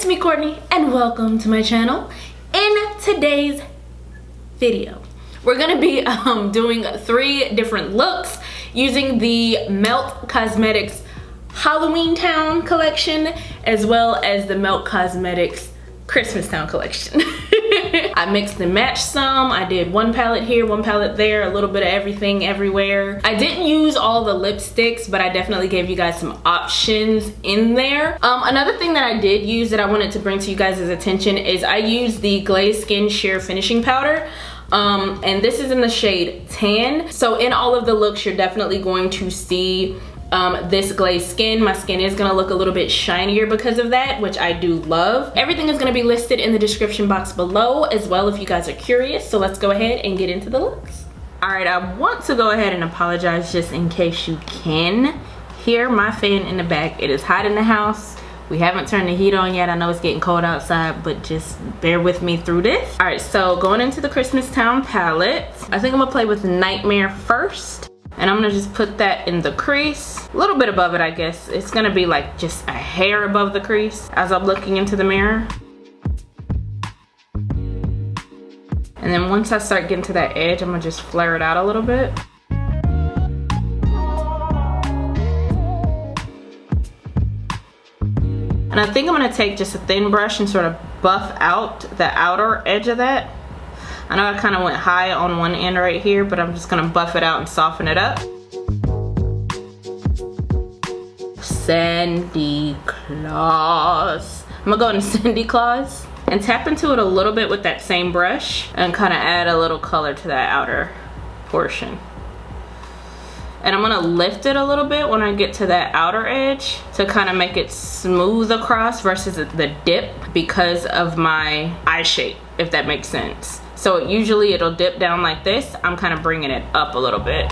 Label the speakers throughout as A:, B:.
A: it's me, Courtney, and welcome to my channel. In today's video, we're gonna be doing 3 different looks using the Melt Cosmetics Halloween-town collection as well as the Melt Cosmetics Christmastown collection. I mixed and matched some. I did one palette here, one palette there, a little bit of everything everywhere. I didn't use all the lipsticks, but I definitely gave you guys some options in there. Another thing that I did use that I wanted to bring to you guys' attention is I used the Glaze Skin Sheer Finishing Powder. And this is in the shade Tan. So in all of the looks, you're definitely going to see this glazed skin. My skin is gonna look a little bit shinier because of that, which I do love. Everything is gonna be listed in the description box below as well if you guys are curious. So let's go ahead and get into the looks. All right, I want to go ahead and apologize just in case you can hear my fan in the back. It is hot in the house. We haven't turned the heat on yet. I know it's getting cold outside, but just bear with me through this. All right, so going into the Christmastown palette, I think I'm gonna play with Nightmare first. And I'm gonna just put that in the crease. A little bit above it, I guess. It's gonna be like just a hair above the crease as I'm looking into the mirror. And then once I start getting to that edge, I'm gonna just flare it out a little bit. And I think I'm gonna take just a thin brush and sort of buff out the outer edge of that. I know I kind of went high on one end right here, but I'm just gonna buff it out and soften it up. Sandy Claus. I'm gonna go into Sandy Claus and tap into it a little bit with that same brush and kind of add a little color to that outer portion. And I'm gonna lift it a little bit when I get to that outer edge to kind of make it smooth across versus the dip because of my eye shape, if that makes sense. So usually it'll dip down like this. I'm kind of bringing it up a little bit.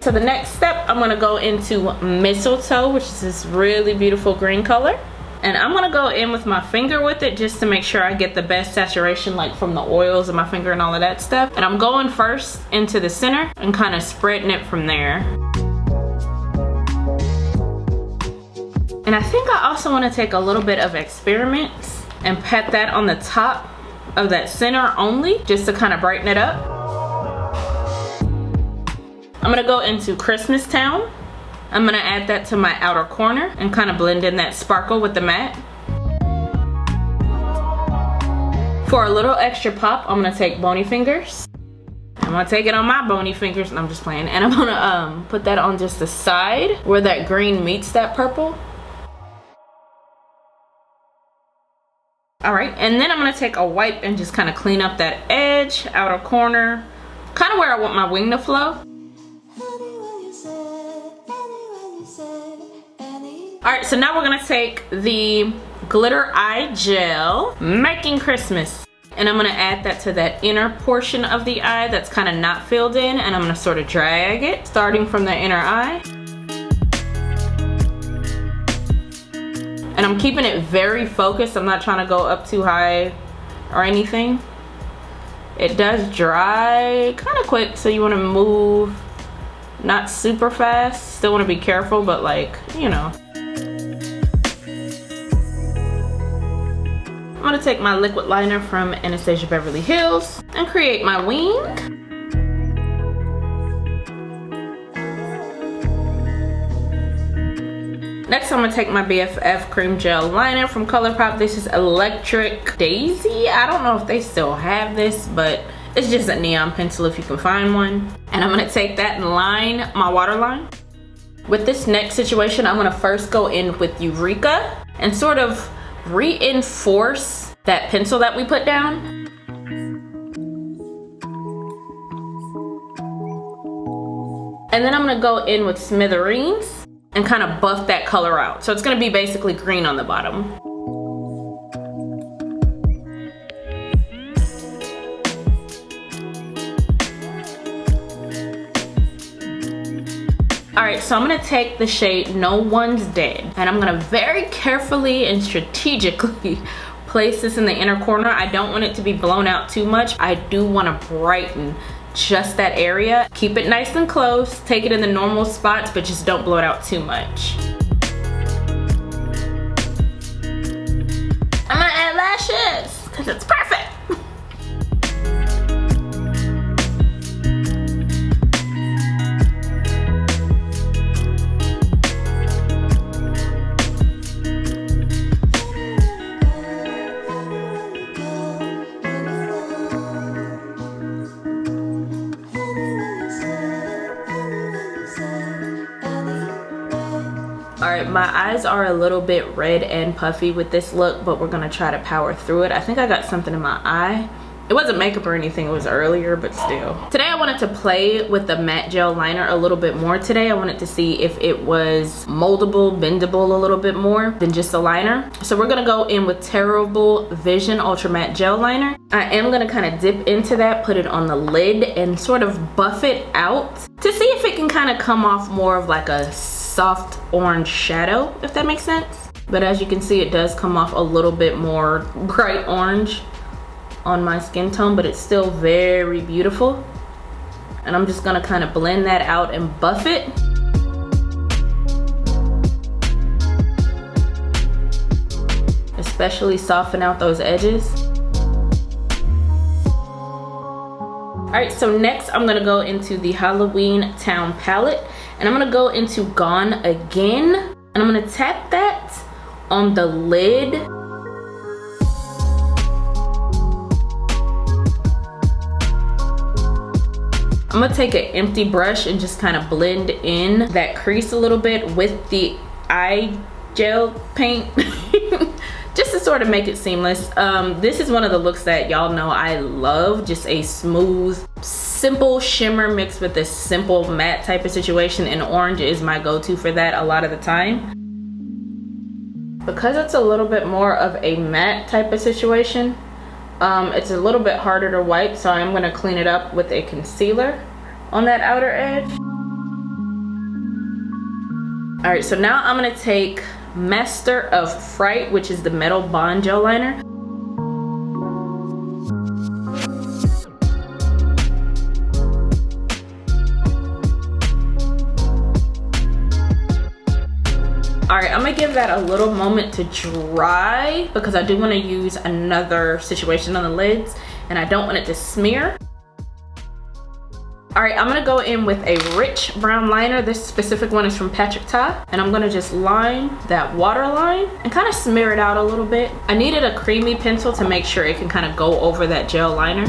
A: So the next step, I'm gonna go into Mistletoe, which is this really beautiful green color. And I'm gonna go in with my finger with it just to make sure I get the best saturation, like from the oils of my finger and all of that stuff. And I'm going first into the center and kind of spreading it from there. And I think I also want to take a little bit of Experiments and pat that on the top of that center only, just to kind of brighten it up. I'm gonna go into Christmastown. I'm gonna add that to my outer corner and kind of blend in that sparkle with the matte. For a little extra pop, I'm gonna take Bony Fingers. I'm gonna take it on my bony fingers, and I'm just playing. And I'm gonna put that on just the side where that green meets that purple. All right, and then I'm gonna take a wipe and just kind of clean up that edge, outer corner, kind of where I want my wing to flow. All right, so now we're gonna take the glitter eye gel, Making Christmas, and I'm gonna add that to that inner portion of the eye that's kind of not filled in, and I'm gonna sort of drag it, starting from the inner eye. And I'm keeping it very focused. I'm not trying to go up too high or anything. It does dry kind of quick, so you want to move not super fast. Still want to be careful, but like, you know. I'm gonna take my liquid liner from Anastasia Beverly Hills and create my wing. Next, I'm gonna take my BFF Cream Gel Liner from ColourPop. This is Electric Daisy. I don't know if they still have this, but it's just a neon pencil if you can find one. And I'm gonna take that and line my waterline. With this next situation, I'm gonna first go in with Eureka and sort of reinforce that pencil that we put down. And then I'm gonna go in with Smithereens and kind of buff that color out. So it's gonna be basically green on the bottom. All right, so I'm gonna take the shade No One's Dead, and I'm gonna very carefully and strategically place this in the inner corner. I don't want it to be blown out too much. I do wanna brighten just that area. Keep it nice and close. Take it in the normal spots, but just don't blow it out too much. because it's perfect. Alright, my eyes are a little bit red and puffy with this look, but we're gonna try to power through it. I think I got something in my eye. It wasn't makeup or anything, it was earlier, but still. Today I wanted to play with the matte gel liner a little bit more today. I wanted to see if it was moldable, bendable a little bit more than just a liner. So we're gonna go in with Terrible Vision Ultra Matte Gel Liner. I am gonna kind of dip into that, put it on the lid, and sort of buff it out to see if it can kind of come off more of like a soft orange shadow, if that makes sense. But as you can see, it does come off a little bit more bright orange on my skin tone, but it's still very beautiful. And I'm just gonna kind of blend that out and buff it. Especially soften out those edges. Alright, so next I'm gonna go into the Halloweentown palette, and I'm gonna go into Gone Again, and I'm gonna tap that on the lid. I'm gonna take an empty brush and just kind of blend in that crease a little bit with the eye gel paint just to sort of make it seamless. This is one of the looks that y'all know I love, just a smooth, simple shimmer mixed with this simple matte type of situation, and orange is my go-to for that a lot of the time. Because it's a little bit more of a matte type of situation, it's a little bit harder to wipe, so I'm gonna clean it up with a concealer on that outer edge. All right, so now I'm gonna take Master of Fright, which is the Metal Bond Gel Liner. All right, I'm gonna give that a little moment to dry because I do want to use another situation on the lids and I don't want it to smear. All right, I'm gonna go in with a rich brown liner. This specific one is from Patrick Ta, and I'm gonna just line that waterline and kind of smear it out a little bit. I needed a creamy pencil to make sure it can kind of go over that gel liner.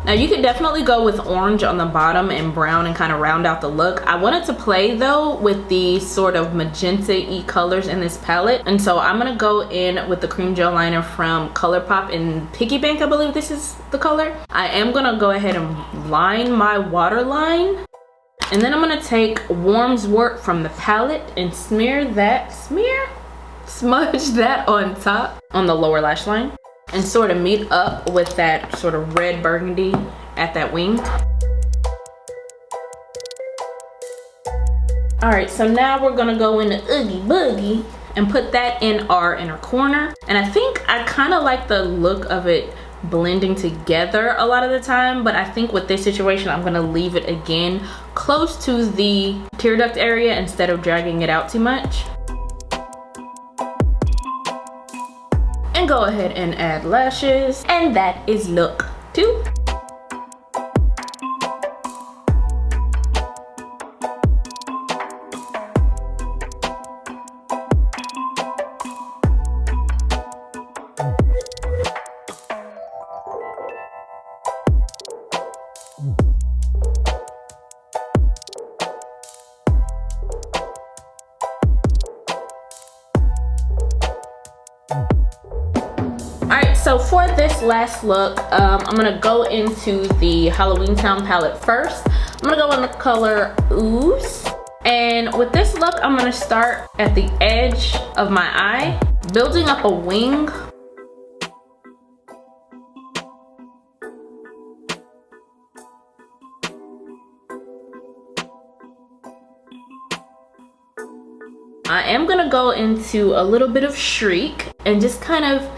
A: Now you can definitely go with orange on the bottom and brown and kind of round out the look. I wanted to play though with the sort of magenta-y colors in this palette. And so I'm gonna go in with the cream gel liner from ColourPop in Piggy Bank, I believe this is the color. I am gonna go ahead and line my waterline. And then I'm gonna take Warm's Work from the palette and smudge that on top, on the lower lash line, and sort of meet up with that sort of red burgundy at that wing. All right, so now we're gonna go into Oogie Boogie and put that in our inner corner. And I think I kind of like the look of it blending together a lot of the time, but I think with this situation, I'm gonna leave it again close to the tear duct area instead of dragging it out too much. And go ahead and add lashes, and that is look 2. So for this last look, I'm gonna go into the Halloweentown palette first. I'm gonna go in the color Ooze. And with this look, I'm gonna start at the edge of my eye, building up a wing. I am gonna go into a little bit of Shriek and just kind of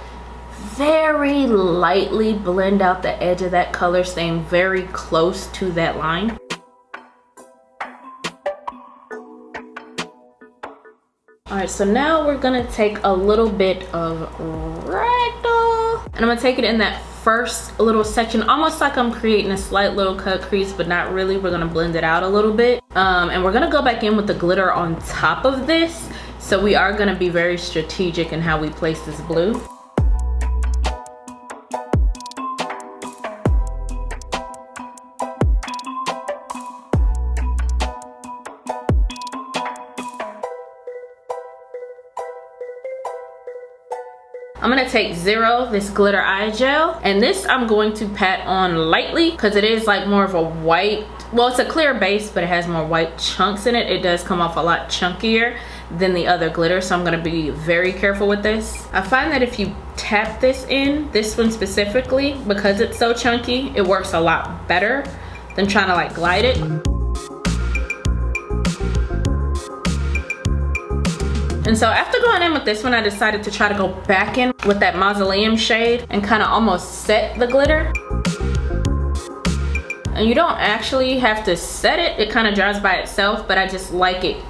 A: very lightly blend out the edge of that color, staying very close to that line. All right, so now we're gonna take a little bit of Ragdoll, and I'm gonna take it in that first little section, almost like I'm creating a slight little cut crease, but not really. We're gonna blend it out a little bit. And we're gonna go back in with the glitter on top of this. So we are gonna be very strategic in how we place this blue. I'm gonna take Zero, this glitter eye gel, and this I'm going to pat on lightly because it is like more of a white, well, it's a clear base, but it has more white chunks in it. It does come off a lot chunkier than the other glitter, so I'm gonna be very careful with this. I find that if you tap this in, this one specifically, because it's so chunky, it works a lot better than trying to like glide it. And so after going in with this one, I decided to try to go back in with that Mausoleum shade and kind of almost set the glitter. And you don't actually have to set it, it kind of dries by itself, but I just like it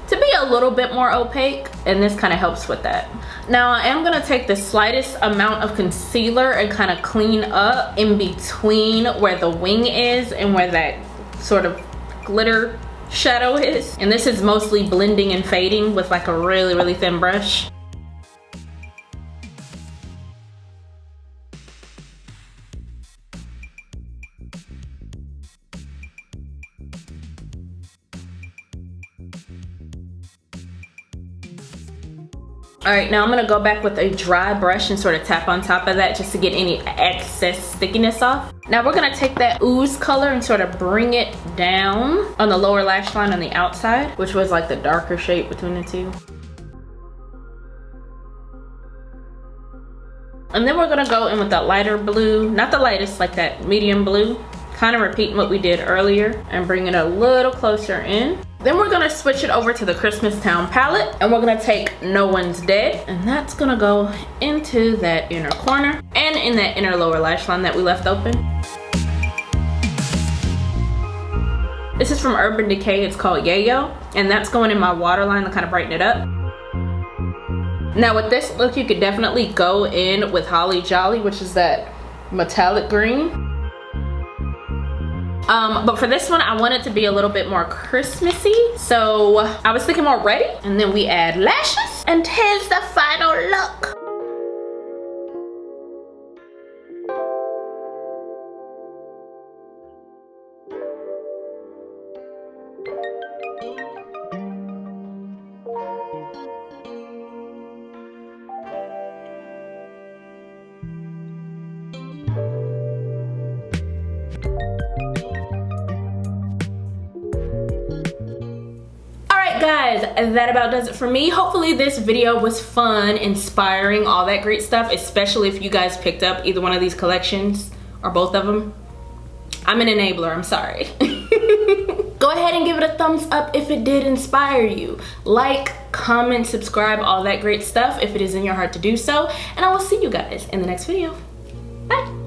A: to be a little bit more opaque, and this kind of helps with that. Now I am gonna take the slightest amount of concealer and kind of clean up in between where the wing is and where that sort of glitter shadow is, and this is mostly blending and fading with like a really, really thin brush. All right, now I'm gonna go back with a dry brush and sort of tap on top of that just to get any excess stickiness off. Now we're gonna take that ooze color and sort of bring it down on the lower lash line on the outside, which was like the darker shade between the two. And then we're gonna go in with that lighter blue, not the lightest, like that medium blue, kind of repeating what we did earlier and bring it a little closer in. Then we're gonna switch it over to the Christmastown palette, and we're gonna take No One's Dead, and that's gonna go into that inner corner and in that inner lower lash line that we left open. This is from Urban Decay, it's called Yayo, and that's going in my waterline to kind of brighten it up. Now with this look, you could definitely go in with Holly Jolly, which is that metallic green. But for this one, I want it to be a little bit more Christmassy. So I was thinking more ready, and then we add lashes, and here's the final look. Guys, that about does it for me. Hopefully this video was fun, inspiring, all that great stuff, especially if you guys picked up either one of these collections or both of them. I'm an enabler, I'm sorry. Go ahead and give it a thumbs up if it did inspire you. Like, comment, subscribe, all that great stuff if it is in your heart to do so. And I will see you guys in the next video. Bye.